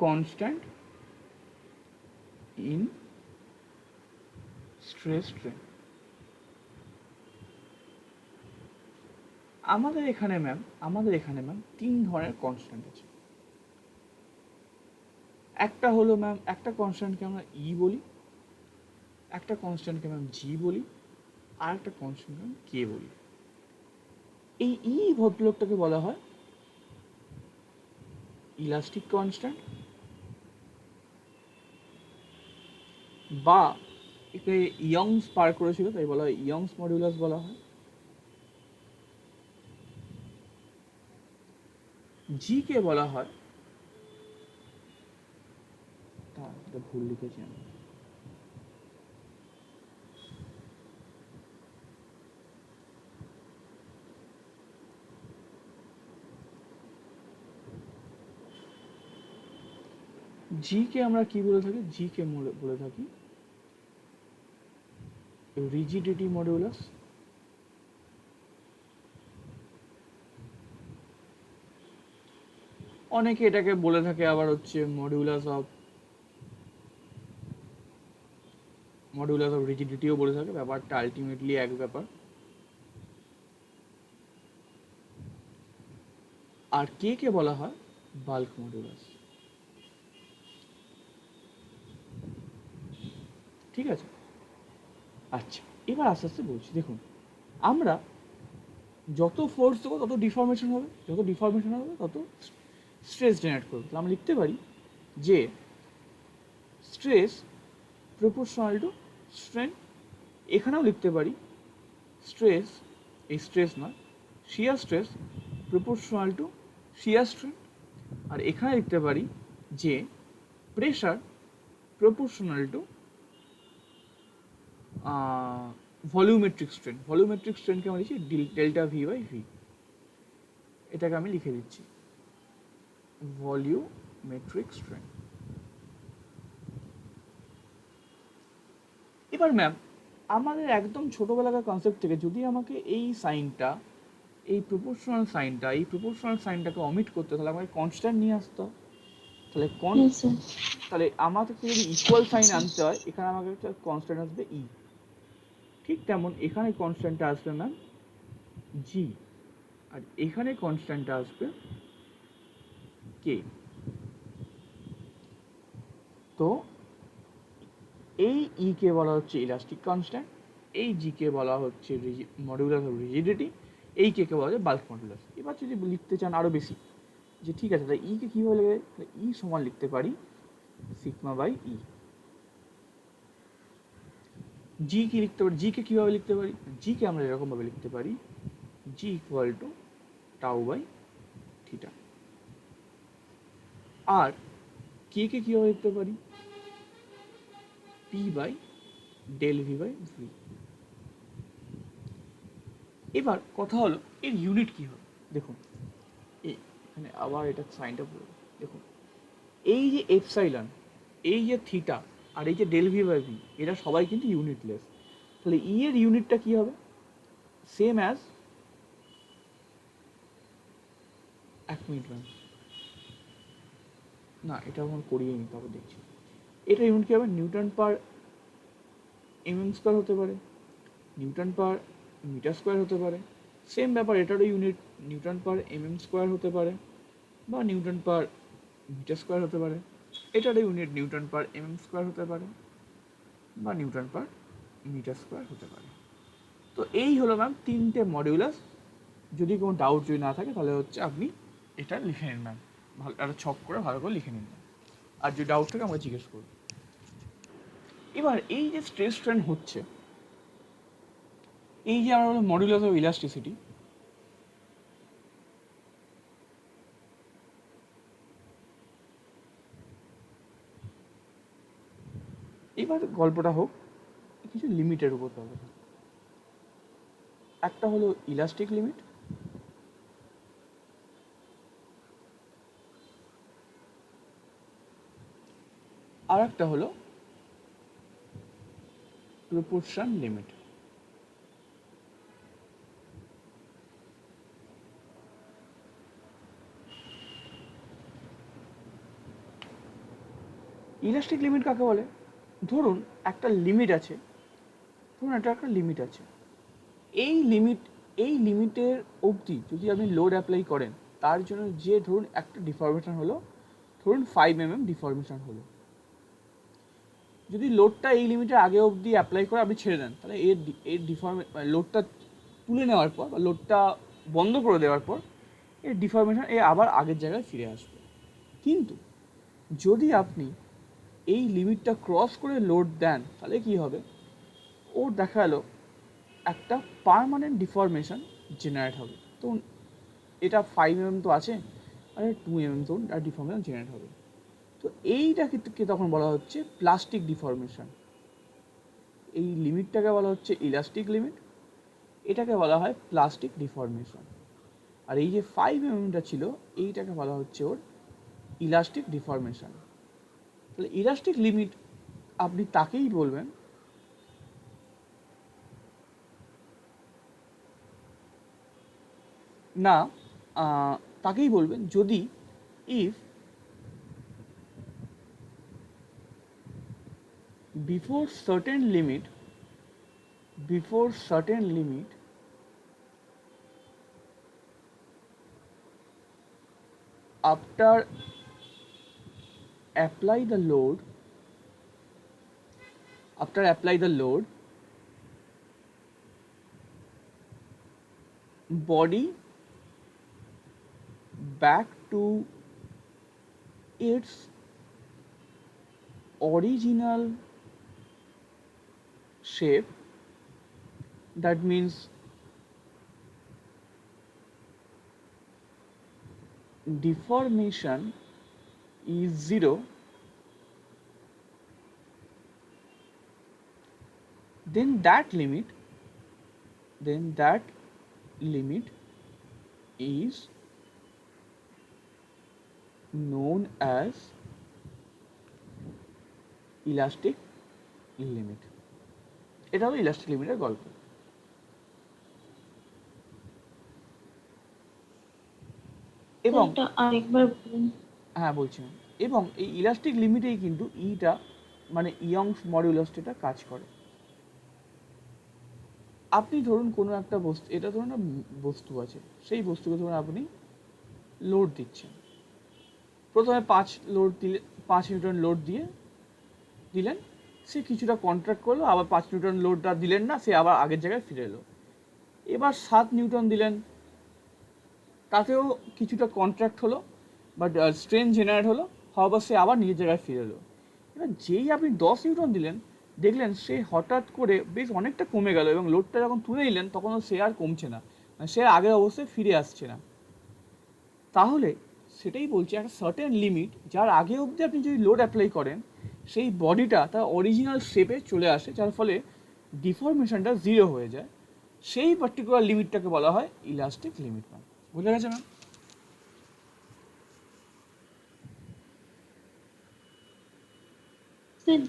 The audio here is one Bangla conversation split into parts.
constant in stress strain. আমাদের এখানে ম্যাম তিন ধরনের কনস্ট্যান্ট আছে। একটা হলো ম্যাম, একটা কনস্ট্যান্টকে আমরা ই বলি, একটা কনস্ট্যান্টকে ম্যাম জি বলি, আর একটা কনস্ট্যান্টকে ম্যাম কে বলি। এই ই ভদ্রলোকটাকে বলা হয় ইলাস্টিক কনস্ট্যান্ট, বা একে ইয়ংস পার করেছিল তাই বলা হয় ইয়ংস মডিউলাস বলা হয়। জি কে বলা হয়, এটা ভুল লিখেছি আমি, জি কে আমরা কি বলে থাকি, জি কে বলে থাকি রিজিডিটি মডিউলাস। অনেকে এটাকে বলে থাকে আবার হচ্ছে মডিউলাস অফ রিজিডিটিও বলে থাকে, ব্যাপারটা আলটিমেটলি এক ব্যাপার। আর কে কে বলা হয় বাল্ক মডিউলাস। ঠিক আছে, আচ্ছা এবার আস্তে আস্তে বলছি। দেখুন, আমরা যত ফোর্স দেবো তত ডিফর্মেশন হবে, যত ডিফর্মেশন হবে তত স্ট্রেস জেনারেট করবে। তাহলে আমরা লিখতে পারি যে স্ট্রেস প্রপোর্শনাল টু স্ট্রেন। এখানেও লিখতে পারি স্ট্রেস, এই স্ট্রেস নয়, shear stress proportional to shear strain. আর এখানে লিখতে পারি যে pressure proportional to volumetric strain. Volumetric স্ট্রেনকে আমরা লিখছি ডেল্টা ভি বাই ভি। এটাকে আমি লিখে দিচ্ছি ভলিউমেট্রিক স্ট্রেন। এবার ম্যাম আমাদের একদম ছোটোবেলাকার কনসেপ্ট থেকে যদি আমাকে এই সাইনটা, এই প্রপোর্শনাল সাইনটাকে অমিট করতে, তাহলে আমাকে কনস্ট্যান্ট নিয়ে আসতে হয়। তাহলে তাহলে আমাকে যদি ইকুয়াল সাইন আনতে হয়, এখানে আমাকে একটা কনস্ট্যান্ট আসবে ই। ঠিক তেমন এখানে কনস্ট্যান্টটা আসবে ম্যাম জি, আর এখানে কনস্ট্যান্টটা আসবে কে। তো এই ই কে বলা হচ্ছে ইলাস্টিক কনস্ট্যান্ট, এই জি কে বলা হচ্ছে মডিউলাস অফ রিজিডিটি, এই কে কে বলা হচ্ছে বাল্ক মডিউলাস। এবার যদি লিখতে চান আরও বেশি, যে ঠিক আছে তাই ই কে কীভাবে লিখে, ই সমান লিখতে পারি সিগমা বাই ই। জি কি লিখতে পারি, জি কে কীভাবে লিখতে পারি, জি কে আমরা এরকমভাবে লিখতে পারি G equal to tau by theta. আর কে কে কীভাবে লিখতে পারি P by del V by V. এবার কথা হলো এর ইউনিট কী হবে। দেখুন এখানে আবার এটা সাইনটা পুরো দেখুন, এই যে এপসাইলন, এই যে থিটা, আর এই যে ডেল ভি বাই ভি, এরা সবাই কিন্তু ইউনিটলেস। তাহলে ই এর ইউনিটটা কী হবে, সেম অ্যাজ, এক মিনিট ম্যাম, না এটা আমার করিয়ে নি তারপর দেখছি। এটা ইউনিট কী হবে, নিউটন পার এমএম স্কোয়ার হতে পারে, নিউটন পার মিটার স্কোয়ার হতে পারে। সেম ব্যাপার এটারও ইউনিট নিউটন পার এমএম স্কোয়ার হতে পারে, বা নিউটন পার মিটার স্কোয়ার হতে পারে। এটারও ইউনিট নিউটন পার এমএম স্কোয়ার হতে পারে, বা নিউটন পার মিটার স্কোয়ার হতে পারে। তো এই হলো ম্যাম তিনটে মডিউলাস। যদি কোনো ডাউট যদি না থাকে তাহলে হচ্ছে আপনি এটা লিখে নিন ম্যাম, ভালো একটা ছক করে ভালো করে লিখে নিন। আর যদি ডাউট থাকে আমাকে জিজ্ঞেস করুন। এবার এই যে স্ট্রেস স্ট্রেন হচ্ছে, এই যে আমরা মডিউলাস অফ ইলাস্টিসিটি, এবার গল্পটা হোক কিছু লিমিটের উপর তবে। একটা হলো ইলাস্টিক লিমিট, আর একটা হলো প্রপোর্শন লিমিট। ইলাস্টিক লিমিট কাকে বলে? ধরুন একটা লিমিট আছে, ধরুন এটা একটা লিমিট আছে, এই লিমিট, এই লিমিটের অবধি যদি আপনি লোড অ্যাপ্লাই করেন, তার জন্য যে ধরুন একটা ডিফরমেশন হলো, ধরুন 5 mm ডিফরমেশন হলো, যদি লোডটা এই লিমিটের আগে অবধি অ্যাপ্লাই করে আপনি ছেড়ে দেন, তাহলে এর লোডটা তুলে নেওয়ার পর বা লোডটা বন্ধ করে দেওয়ার পর এর ডিফরমেশন আবার আগের জায়গায় ফিরে আসবে। কিন্তু যদি আপনি এই লিমিটটা ক্রস করে লোড দেন, তাহলে কি হবে, ওর দেখা গেলো একটা পার্মানেন্ট ডিফরমেশন জেনারেট হবে। তো এটা 5 mm তো আছে, আর 2 mm তো আর ডিফরমেশন জেনারেট হবে। তো এইটাকে তখন বলা হচ্ছে প্লাস্টিক ডিফরমেশন। এই লিমিটটাকে বলা হচ্ছে ইলাস্টিক লিমিট, এটাকে বলা হয় প্লাস্টিক ডিফরমেশন। আর এই যে 5 mmটা ছিল, এইটাকে বলা হচ্ছে ওর ইলাস্টিক ডিফরমেশন। তাহলে ইলাস্টিক লিমিট আপনি তাকেই বলবেন না, তাকেই বলবেন যদি if before certain limit after apply the load body back to its original shape, that means deformation is 0, then that limit is known as elastic limit. এটা হলো ইলাস্টিক লিমিটের গল্প। এবং আরেকবার বলুন। হ্যাঁ বলছি, এবং এই ইলাস্টিক লিমিটেই কিন্তু ইটা মানে ইয়ংস মডুলাসটা কাজ করে। আপনি ধরুন কোনো একটা বস্তু, এটা ধরুন একটা বস্তু আছে, সেই বস্তুকে ধরুন আপনি লোড দিচ্ছেন, প্রথমে 5 নিউটন লোড দিলেন, সে কিছুটা কন্ট্রাক্ট করলো, আবার 5 নিউটন লোডটা দিলেন না, সে আবার আগের জায়গায় ফিরে এলো। এবার 7 নিউটন দিলেন, তাতেও কিছুটা কন্ট্রাক্ট হলো, বাট স্ট্রেন জেনারেট হলো, হওয়ার সে আবার নিজের জায়গায় ফিরে এলো। এবার যেই আপনি 10 নিউটন দিলেন, দেখলেন সে হঠাৎ করে বেশ অনেকটা কমে গেল, এবং লোডটা যখন তুলে নিলেন তখন সে আর কমছে না, মানে সে আগের অবস্থায় ফিরে আসছে না। তাহলে সেটাই বলছি, একটা সার্টেন লিমিট যার আগে অবধি আপনি যদি লোড অ্যাপ্লাই করেন, সেই বডিটা তার অরিজিনাল শেপে চলে আসে, যার ফলে ডিফরমেশনটা 0 হয়ে যায়। সেই পার্টিকুলার লিমিটটাকে বলা হয় ইলাস্টিক লিমিট। ম্যাম বুঝে গেছে ম্যাম?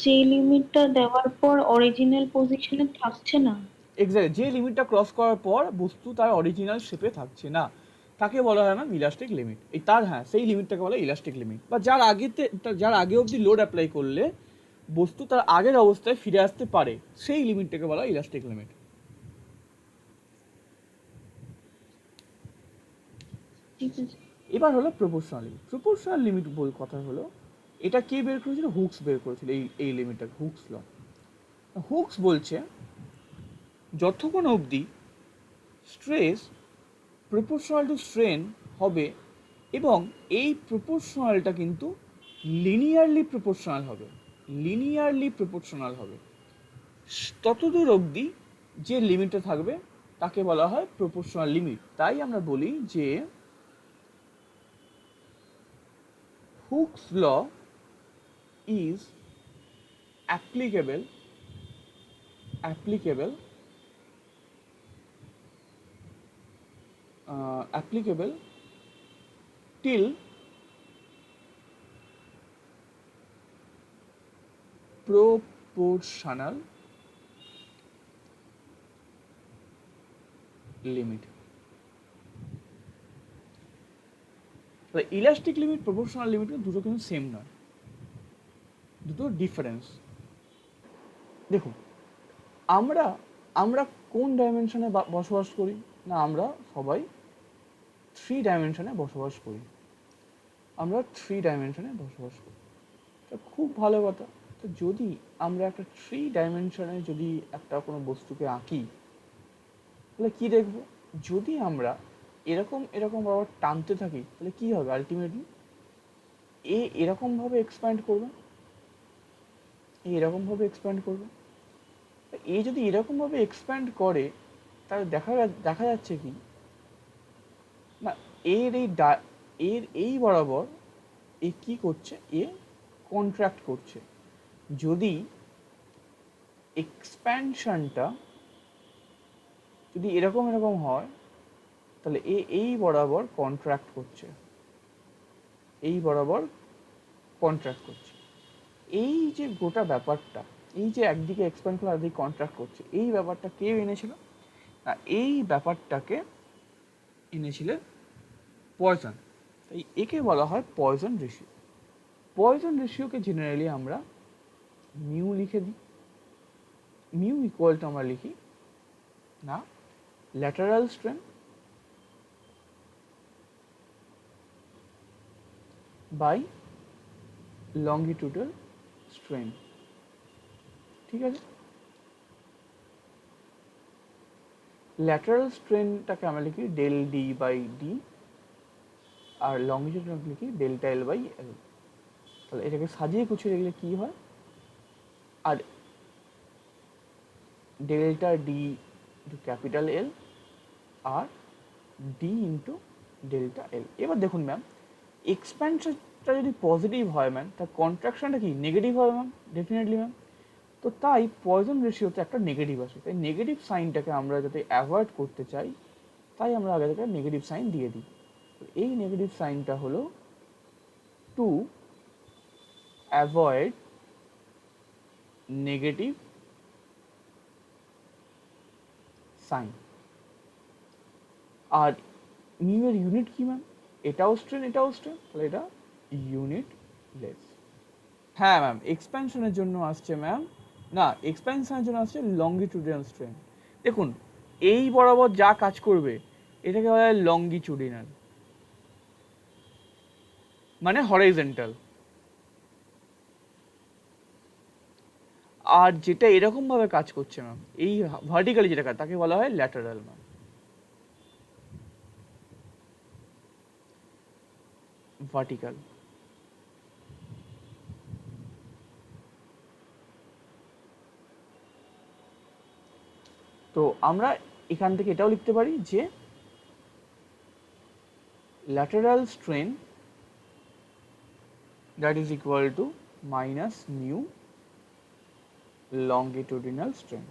যে লিমিটটা দেওয়ার পর অরিজিনাল পজিশনে থাকছে না, এক্স্যাক্টলি, যে লিমিটটা ক্রস করার পর বস্তু তার অরিজিনাল শেপে থাকছে না, তাকে বলা হয় ম্যাম ইলাস্টিক লিমিট। এই তার সেই লিমিটটাকে বলা হয় ইলাস্টিক লিমিট। বা যার আগে অবধি লোড অ্যাপ্লাই করলে বস্তু তার আগের অবস্থায় ফিরে আসতে পারে, সেই লিমিটটাকে বলা হয় ইলাস্টিক লিমিট। ঠিক আছে। এবার হলো প্রপোর্শনাল লিমিট। প্রপোর্শনাল লিমিট কথা হলো, এটা কে বের করেছিল? হুকস বের করেছিল এই লিমিটটা, হুকস ল। হুকস বলছে যতক্ষণ অবধি স্ট্রেস প্রপোর্শনাল টু স্ট্রেন হবে, এবং এই প্রপোর্শনালটা কিন্তু লিনিয়ারলি প্রপোর্শনাল হবে, ততদূর অবধি যে লিমিটটা থাকবে তাকে বলা হয় প্রপোর্শনাল লিমিট। তাই আমরা বলি যে Hooke's law is applicable till proportional limit। Elastic limit, proportional limit দুটো কিন্তু সেম নয়। দুটো ডিফারেন্স। দেখুন, আমরা আমরা কোন ডাইমেনশনে বসবাস করি? না, আমরা সবাই 3 ডাইমেনশনে বসবাস করি। আমরা 3 ডাইমেনশনে বসবাস করি। তো খুব ভালো কথা। তো যদি আমরা একটা 3 ডাইমেনশনে যদি একটা কোনো বস্তুকে আঁকি, তাহলে কি দেখব? যদি আমরা এরকম এরকম আবার টানতে থাকি, তাহলে কি হবে আলটিমেটলি? এরকমভাবে এক্সপ্যান্ড করবে, এরকমভাবে এক্সপ্যান্ড করবে। যদি এরকমভাবে এক্সপ্যান্ড করে, তাহলে দেখা যাচ্ছে কি না, এর এই এর এই বরাবর এ কি করছে? এ কন্ট্রাক্ট করছে। যদি এক্সপ্যানশনটা যদি এরকম এরকম হয়, তাহলে এই বরাবর কন্ট্রাক্ট করছে, এই বরাবর কন্ট্রাক্ট করছে। এই যে গোটা ব্যাপারটা, এই যে একদিকে এক্সপ্যান্ড করে আরেকদিকে কন্ট্রাক্ট করছে, এই ব্যাপারটা কে এনেছিল? না, এই ব্যাপারটাকে এনেছিলেন পয়জন। তাই একে বলা হয় পয়জন রেশিও। পয়জন রেশিওকে জেনারেলি আমরা মিউ লিখে দিই। মিউ ইকুয়াল টু আমরা লিখি না ল্যাটারাল স্ট্রেন বাই লঙ্গিটিউডাল স্ট্রেন। ঠিক আছে, ল্যাটারাল স্ট্রেনটাকে আমরা লিখি ডেল ডি বাই ডি, আর লঙ্গিটিউডাল লিখি ডেল্টা এল বাই এল। তাহলে এটাকে সাজিয়ে গুছিয়ে দেখলে কি হয়? আর delta D into capital L আর ডি ইন্টু ডেল্টা এল। এবার দেখুন ম্যাম, এক্সপ্যানশনটা যদি পজিটিভ হয় ম্যাম, তার কন্ট্রাকশনটা কি নেগেটিভ হবে ম্যাম? Definitely ma'am. তো তাই পয়জন রেশিওতে একটা নেগেটিভ আসে। তাই নেগেটিভ সাইনটাকে আমরা যাতে অ্যাভয়েড করতে চাই, তাই আমরা আগে থেকে নেগেটিভ সাইন দিয়ে দিই। এই নেগেটিভ সাইনটা হলো টু অ্যাভয়েড নেগেটিভ সাইন। আর মিউ এর ইউনিট কি ম্যাম? এটাও স্ট্রেন, এটাও স্ট্রেন, তাহলে এটা ইউনিট লেস। হ্যাঁ ম্যাম, এক্সপ্যানশনের জন্য আসছে ম্যাম, না এক্সপ্যানশনের জন্য আসছে লঙ্গিটিউডিনাল স্ট্রেন। দেখুন, এই বরাবর যা কাজ করবে এটাকে বলা হয় লঙ্গিটিউডিনাল, মানে হরাইজন্টাল। আর যেটা এরকম ভাবে কাজ করছে ম্যাম, এই ভার্টিক্যালি যেটা কাজ, তাকে বলা হয় ল্যাটারাল ম্যাম, ভার্টিক্যাল। তো আমরা এখান থেকে এটাও লিখতে পারি যে lateral strain that is equal to minus mu longitudinal strain.